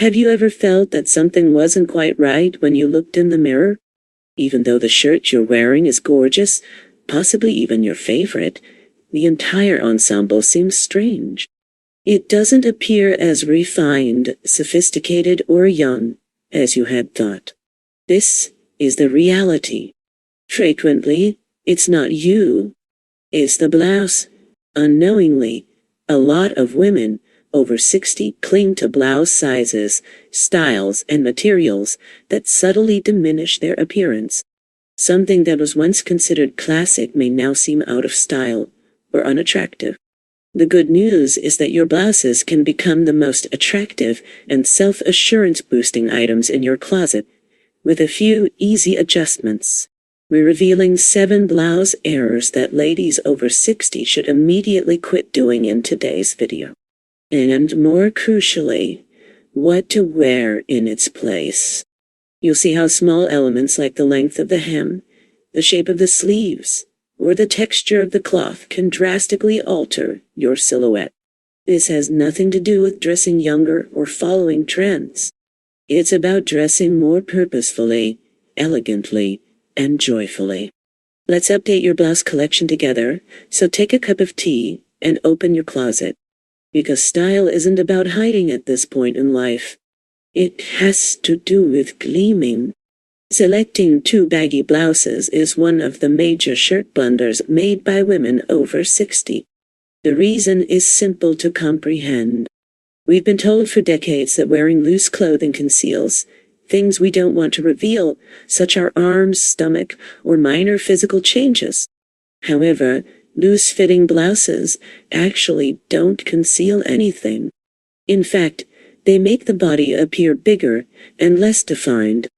Have you ever felt that something wasn't quite right when you looked in the mirror? Even though the shirt you're wearing is gorgeous, possibly even your favorite, the entire ensemble seems strange. It doesn't appear as refined, sophisticated, or young as you had thought. This is the reality. Frequently, it's not you, it's the blouse. Unknowingly, a lot of women over 60 cling to blouse sizes, styles, and materials that subtly diminish their appearance. Something that was once considered classic may now seem out of style or unattractive. The good news is that your blouses can become the most attractive and self-assurance boosting items in your closet with a few easy adjustments. We're revealing 7 blouse errors that ladies over 60 should immediately quit doing in today's video. And more crucially, what to wear in its place. You'll see how small elements like the length of the hem, the shape of the sleeves, or the texture of the cloth can drastically alter your silhouette. This has nothing to do with dressing younger or following trends. It's about dressing more purposefully, elegantly, and joyfully. Let's update your blouse collection together, so take a cup of tea and open your closet. Because style isn't about hiding at this point in life. It has to do with gleaming. Selecting 2 baggy blouses is one of the major shirt blunders made by women over 60. The reason is simple to comprehend. We've been told for decades that wearing loose clothing conceals things we don't want to reveal, such as our arms, stomach, or minor physical changes. However, loose-fitting blouses actually don't conceal anything. In fact, they make the body appear bigger and less defined.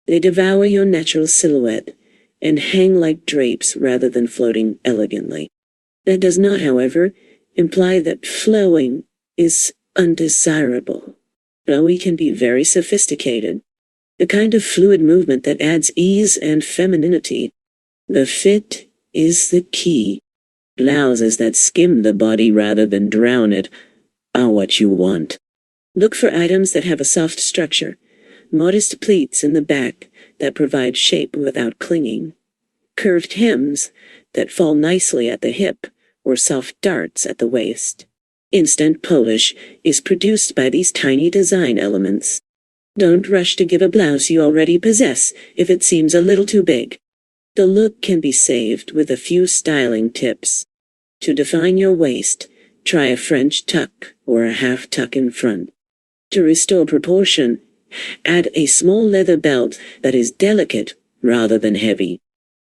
They devour your natural silhouette and hang like drapes rather than floating elegantly. That does not, however, imply that flowing is undesirable. Flowy can be very sophisticated, the kind of fluid movement that adds ease and femininity. The fit is the key. Blouses that skim the body rather than drown it are what you want. Look for items that have a soft structure, modest pleats in the back that provide shape without clinging, curved hems that fall nicely at the hip, or soft darts at the waist. Instant polish is produced by these tiny design elements. Don't rush to give a blouse you already possess if it seems a little too big. The look can be saved with a few styling tips. To define your waist, try a French tuck or a half tuck in front. To restore proportion, add a small leather belt that is delicate rather than heavy.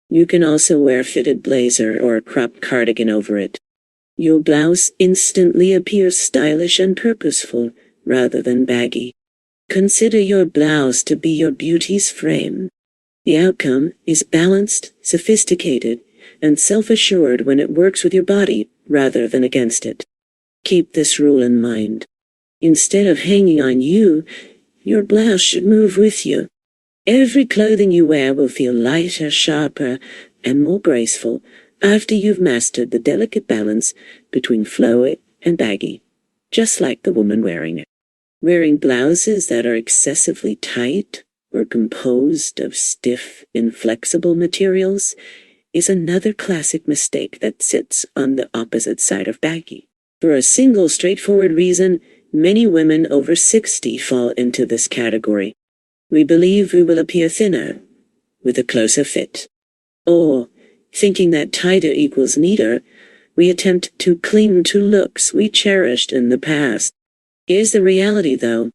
You can also wear a fitted blazer or a cropped cardigan over it. Your blouse instantly appears stylish and purposeful rather than baggy. Consider your blouse to be your beauty's frame. The outcome is balanced, sophisticated, and self-assured when it works with your body rather than against it. Keep this rule in mind. Instead of hanging on you, your blouse should move with you. Every clothing you wear will feel lighter, sharper, and more graceful after you've mastered the delicate balance between flowy and baggy, just like the woman wearing it. Wearing blouses that are excessively tight or composed of stiff, inflexible materials is another classic mistake that sits on the opposite side of baggy. For a single straightforward reason, many women over 60 fall into this category. We believe we will appear thinner with a closer fit. Or, thinking that tighter equals neater, we attempt to cling to looks we cherished in the past. Here's the reality, though.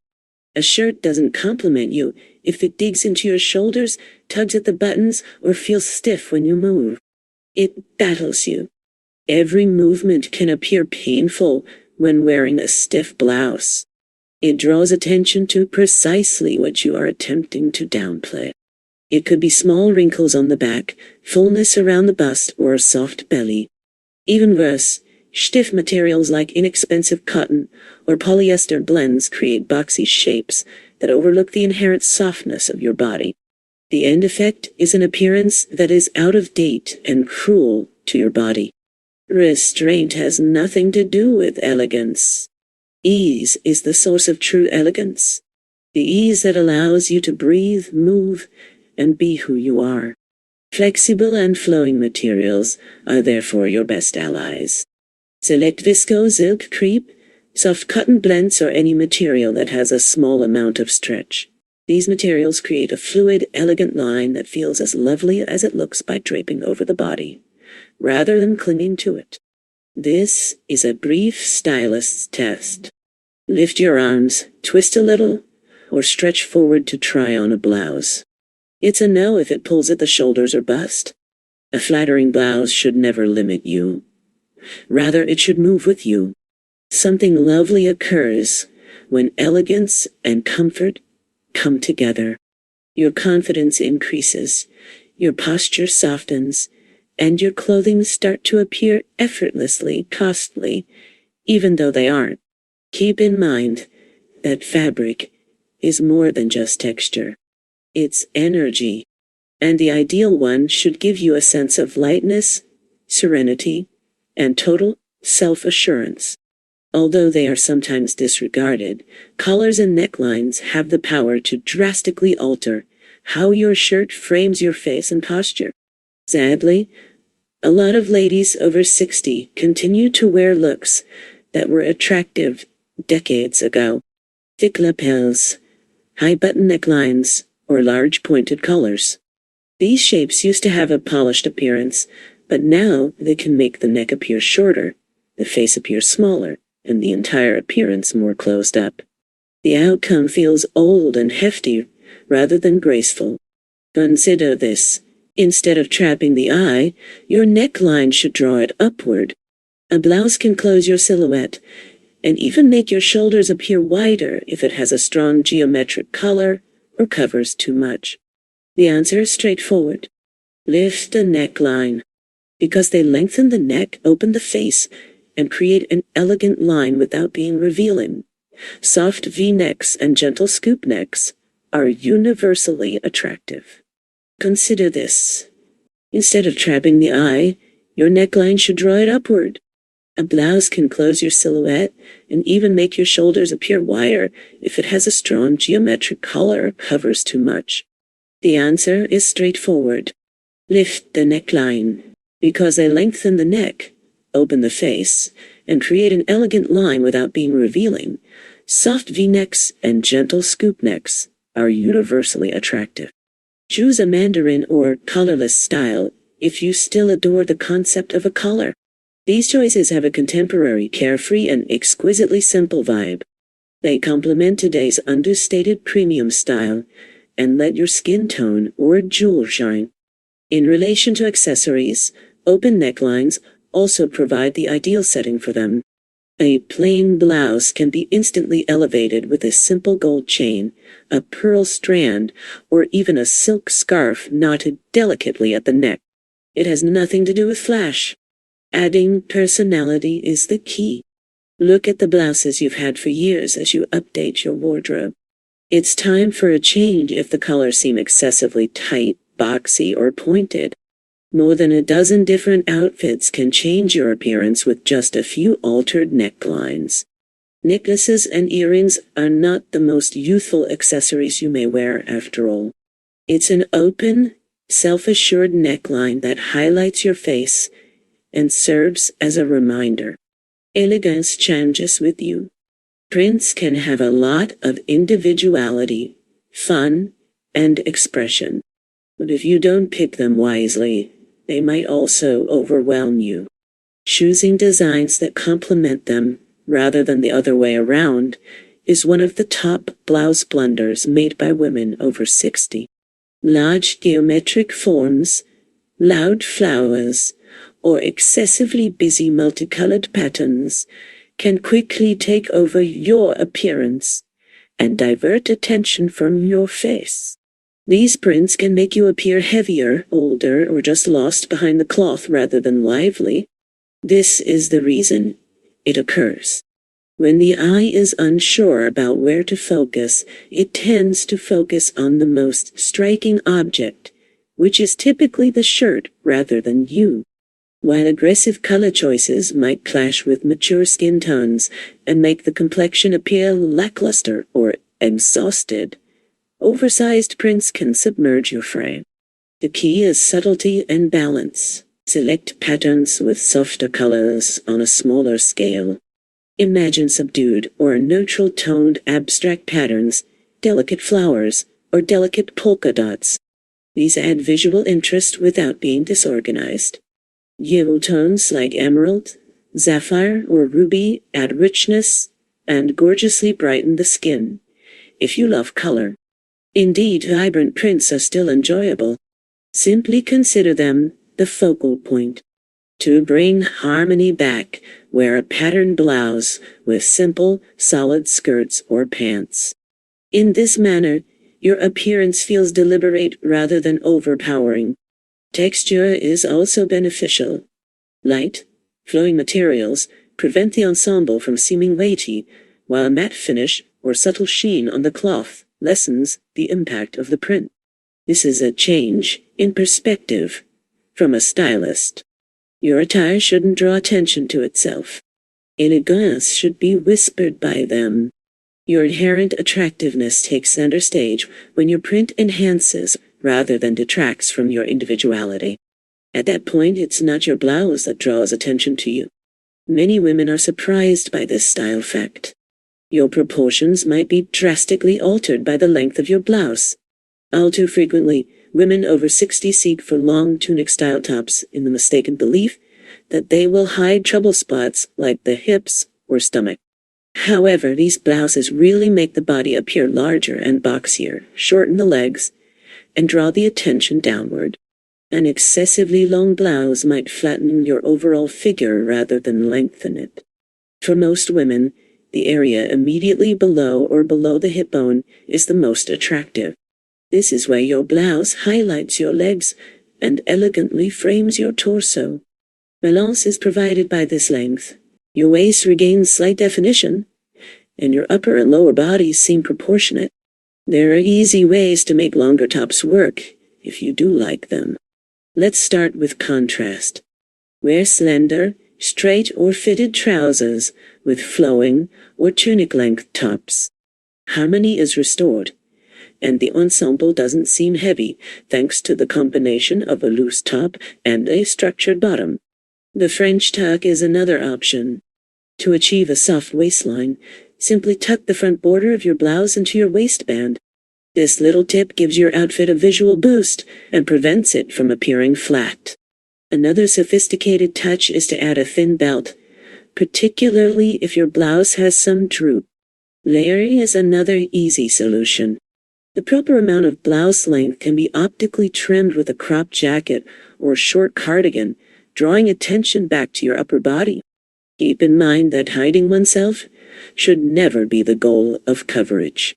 A shirt doesn't compliment you if it digs into your shoulders, tugs at the buttons, or feels stiff when you move. It battles you. Every movement can appear painful when wearing a stiff blouse. It draws attention to precisely what you are attempting to downplay. It could be small wrinkles on the back, fullness around the bust, or a soft belly. Even worse, stiff materials like inexpensive cotton or polyester blends create boxy shapes that overlook the inherent softness of your body. The end effect is an appearance that is out of date and cruel to your body. Restraint has nothing to do with elegance. Ease is the source of true elegance. The ease that allows you to breathe, move, and be who you are. Flexible and flowing materials are therefore your best allies. Select viscose, silk, crepe, soft cotton blends, or any material that has a small amount of stretch. These materials create a fluid, elegant line that feels as lovely as it looks by draping over the body, rather than clinging to it. This is a brief stylist's test. Lift your arms, twist a little, or stretch forward to try on a blouse. It's a no if it pulls at the shoulders or bust. A flattering blouse should never limit you. Rather, it should move with you. Something lovely occurs when elegance and comfort come together. Your confidence increases, your posture softens, and your clothing start to appear effortlessly costly, even though they aren't. Keep in mind that fabric is more than just texture. It's energy, and the ideal one should give you a sense of lightness, serenity, and total self-assurance. Although they are sometimes disregarded, collars and necklines have the power to drastically alter how your shirt frames your face and posture. Sadly, a lot of ladies over 60 continue to wear looks that were attractive decades ago. Thick lapels, high-button necklines, or large pointed collars. These shapes used to have a polished appearance, but now they can make the neck appear shorter, the face appear smaller, and the entire appearance more closed up. The outcome feels old and hefty rather than graceful. Consider this. Instead of trapping the eye, your neckline should draw it upward. A blouse can close your silhouette and even make your shoulders appear wider if it has a strong geometric color or covers too much. The answer is straightforward. Lift the neckline. Because they lengthen the neck, open the face, and create an elegant line without being revealing. Soft V-necks and gentle scoop necks are universally attractive. Consider this. Instead of trapping the eye, your neckline should draw it upward. A blouse can close your silhouette and even make your shoulders appear wider if it has a strong geometric color or covers too much. The answer is straightforward. Lift the neckline. Because they lengthen the neck, open the face, and create an elegant line without being revealing, soft V-necks and gentle scoop necks are universally attractive. Choose a mandarin or collarless style if you still adore the concept of a collar. These choices have a contemporary, carefree, and exquisitely simple vibe. They complement today's understated premium style and let your skin tone or jewel shine. In relation to accessories, open necklines also provide the ideal setting for them. A plain blouse can be instantly elevated with a simple gold chain, a pearl strand, or even a silk scarf knotted delicately at the neck. It has nothing to do with flash. Adding personality is the key. Look at the blouses you've had for years as you update your wardrobe. It's time for a change if the colors seem excessively tight, boxy, or pointed. More than a dozen different outfits can change your appearance with just a few altered necklines. Necklaces and earrings are not the most youthful accessories you may wear after all. It's an open, self-assured neckline that highlights your face and serves as a reminder. Elegance changes with you. Prints can have a lot of individuality, fun, and expression. But if you don't pick them wisely, they might also overwhelm you. Choosing designs that complement them, rather than the other way around, is one of the top blouse blunders made by women over 60. Large geometric forms, loud flowers, or excessively busy multicolored patterns can quickly take over your appearance and divert attention from your face. These prints can make you appear heavier, older, or just lost behind the cloth rather than lively. This is the reason it occurs. When the eye is unsure about where to focus, it tends to focus on the most striking object, which is typically the shirt rather than you. While aggressive color choices might clash with mature skin tones and make the complexion appear lackluster or exhausted. Oversized prints can submerge your frame. The key is subtlety and balance. Select patterns with softer colors on a smaller scale. Imagine subdued or neutral-toned abstract patterns, delicate flowers, or delicate polka dots. These add visual interest without being disorganized. Jewel tones like emerald, sapphire, or ruby add richness and gorgeously brighten the skin. If you love color. Indeed, vibrant prints are still enjoyable. Simply consider them the focal point. To bring harmony back, wear a patterned blouse with simple, solid skirts or pants. In this manner, your appearance feels deliberate rather than overpowering. Texture is also beneficial. Light, flowing materials prevent the ensemble from seeming weighty, while a matte finish or subtle sheen on the cloth lessens the impact of the print. This is a change in perspective from a stylist. Your attire shouldn't draw attention to itself. Elegance should be whispered by them. Your inherent attractiveness takes center stage when your print enhances rather than detracts from your individuality. At that point, it's not your blouse that draws attention to you. Many women are surprised by this style fact. Your proportions might be drastically altered by the length of your blouse. All too frequently, women over 60 seek for long tunic-style tops in the mistaken belief that they will hide trouble spots like the hips or stomach. However, these blouses really make the body appear larger and boxier, shorten the legs, and draw the attention downward. An excessively long blouse might flatten your overall figure rather than lengthen it. For most women, the area immediately below or below the hip bone is the most attractive. This is where your blouse highlights your legs and elegantly frames your torso. Balance is provided by this length. Your waist regains slight definition, and your upper and lower bodies seem proportionate. There are easy ways to make longer tops work, if you do like them. Let's start with contrast. Wear slender, straight or fitted trousers with flowing or tunic-length tops. Harmony is restored, and the ensemble doesn't seem heavy thanks to the combination of a loose top and a structured bottom. The French tuck is another option. To achieve a soft waistline, simply tuck the front border of your blouse into your waistband. This little tip gives your outfit a visual boost and prevents it from appearing flat. Another sophisticated touch is to add a thin belt, particularly if your blouse has some droop. Layering is another easy solution. The proper amount of blouse length can be optically trimmed with a cropped jacket or short cardigan, drawing attention back to your upper body. Keep in mind that hiding oneself should never be the goal of coverage.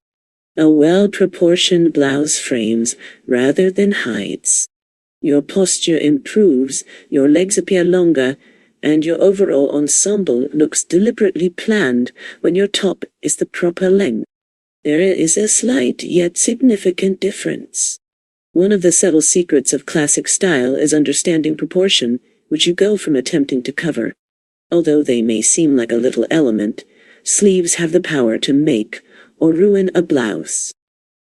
A well-proportioned blouse frames rather than hides. Your posture improves, your legs appear longer, and your overall ensemble looks deliberately planned when your top is the proper length. There is a slight yet significant difference. One of the subtle secrets of classic style is understanding proportion, which you go from attempting to cover. Although they may seem like a little element, sleeves have the power to make or ruin a blouse.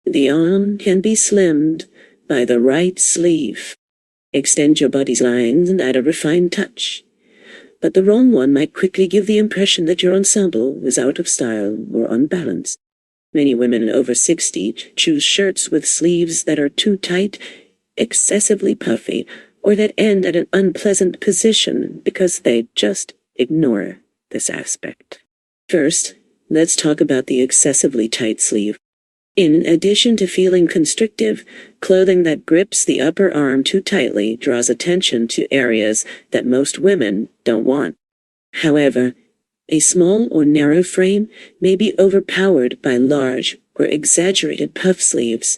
The arm can be slimmed by the right sleeve. Extend your body's lines and add a refined touch. But the wrong one might quickly give the impression that your ensemble is out of style or unbalanced. Many women over 60 choose shirts with sleeves that are too tight, excessively puffy, or that end at an unpleasant position because they just ignore this aspect. First, let's talk about the excessively tight sleeve. In addition to feeling constrictive, clothing that grips the upper arm too tightly draws attention to areas that most women don't want. However, a small or narrow frame may be overpowered by large or exaggerated puff sleeves,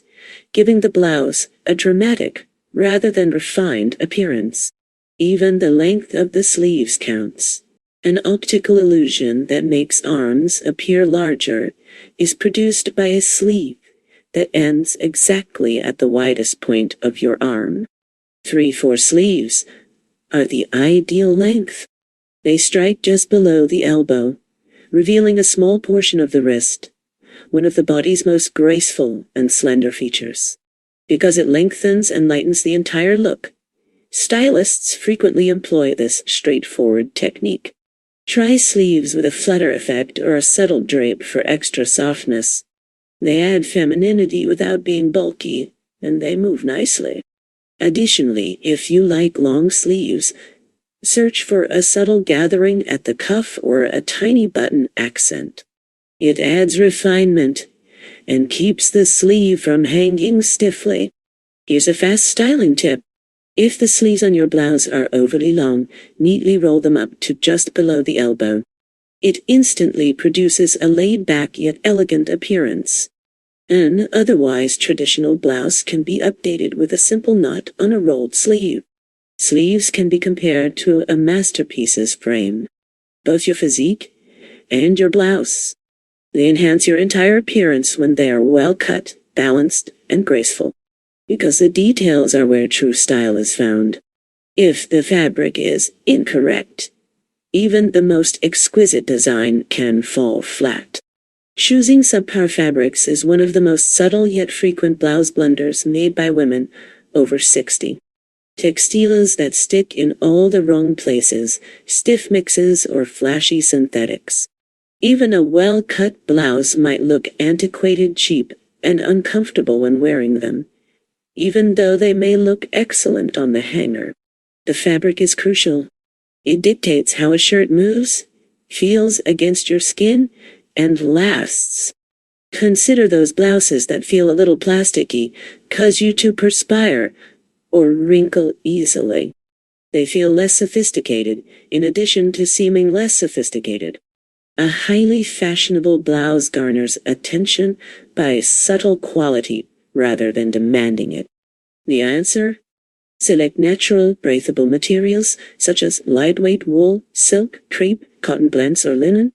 giving the blouse a dramatic rather than refined appearance. Even the length of the sleeves counts. An optical illusion that makes arms appear larger is produced by a sleeve that ends exactly at the widest point of your arm. 3/4 sleeves are the ideal length. They strike just below the elbow, revealing a small portion of the wrist, one of the body's most graceful and slender features. Because it lengthens and lightens the entire look, stylists frequently employ this straightforward technique. Try sleeves with a flutter effect or a subtle drape for extra softness. They add femininity without being bulky, and they move nicely. Additionally, if you like long sleeves, search for a subtle gathering at the cuff or a tiny button accent. It adds refinement and keeps the sleeve from hanging stiffly. Here's a fast styling tip. If the sleeves on your blouse are overly long, neatly roll them up to just below the elbow. It instantly produces a laid-back yet elegant appearance. An otherwise traditional blouse can be updated with a simple knot on a rolled sleeve. Sleeves can be compared to a masterpiece's frame. Both your physique and your blouse. They enhance your entire appearance when they are well cut, balanced, and graceful. Because the details are where true style is found. If the fabric is incorrect, even the most exquisite design can fall flat. Choosing subpar fabrics is one of the most subtle yet frequent blouse blunders made by women over 60. Textiles that stick in all the wrong places, stiff mixes, or flashy synthetics. Even a well-cut blouse might look antiquated, cheap, and uncomfortable when wearing them, even though they may look excellent on the hanger. The fabric is crucial. It dictates how a shirt moves, feels against your skin, and lasts. Consider those blouses that feel a little plasticky, cause you to perspire, or wrinkle easily. They feel less sophisticated, in addition to seeming less sophisticated. A highly fashionable blouse garners attention by subtle quality rather than demanding it. The answer? Select natural, breathable materials such as lightweight wool, silk, crepe, cotton blends, or linen.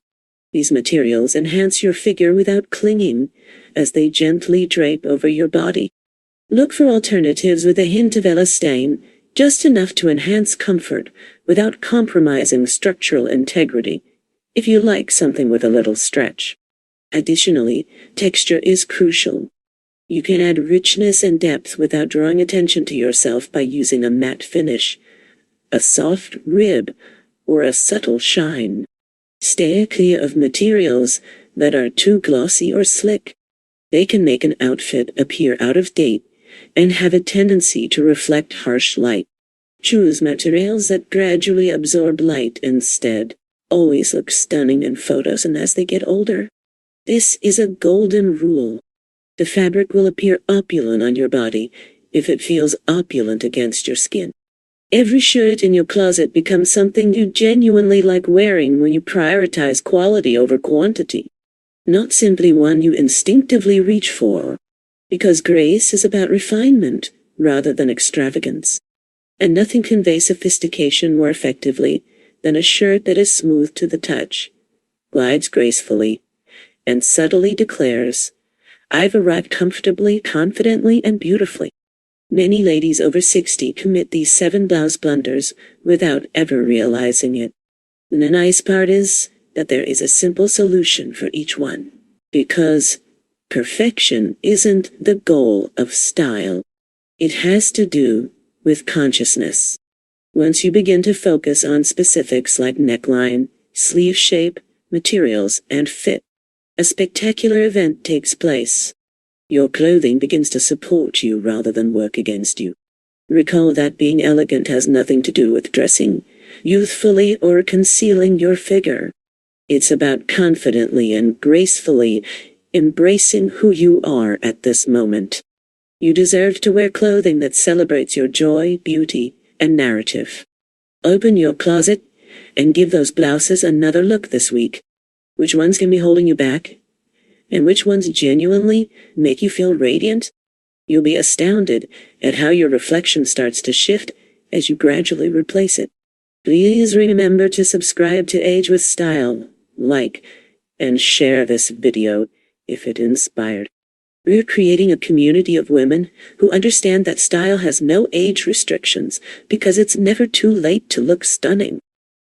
These materials enhance your figure without clinging, as they gently drape over your body. Look for alternatives with a hint of elastane, just enough to enhance comfort without compromising structural integrity, if you like something with a little stretch. Additionally, texture is crucial. You can add richness and depth without drawing attention to yourself by using a matte finish, a soft rib, or a subtle shine. Stay clear of materials that are too glossy or slick. They can make an outfit appear out of date and have a tendency to reflect harsh light. Choose materials that gradually absorb light instead. Always look stunning in photos and as they get older. This is a golden rule. The fabric will appear opulent on your body if it feels opulent against your skin. Every shirt in your closet becomes something you genuinely like wearing when you prioritize quality over quantity, not simply one you instinctively reach for, because grace is about refinement rather than extravagance. And nothing conveys sophistication more effectively than a shirt that is smooth to the touch, glides gracefully, and subtly declares, "I've arrived comfortably, confidently, and beautifully." Many ladies over 60 commit these 7 blouse blunders without ever realizing it. And the nice part is that there is a simple solution for each one. Because perfection isn't the goal of style. It has to do with consciousness. Once you begin to focus on specifics like neckline, sleeve shape, materials, and fit, a spectacular event takes place. Your clothing begins to support you rather than work against you. Recall that being elegant has nothing to do with dressing youthfully or concealing your figure. It's about confidently and gracefully embracing who you are at this moment. You deserve to wear clothing that celebrates your joy, beauty, and narrative. Open your closet and give those blouses another look this week. Which ones can be holding you back? And which ones genuinely make you feel radiant? You'll be astounded at how your reflection starts to shift as you gradually replace it. Please remember to subscribe to Age with Style, like, and share this video if it inspired. We're creating a community of women who understand that style has no age restrictions because it's never too late to look stunning.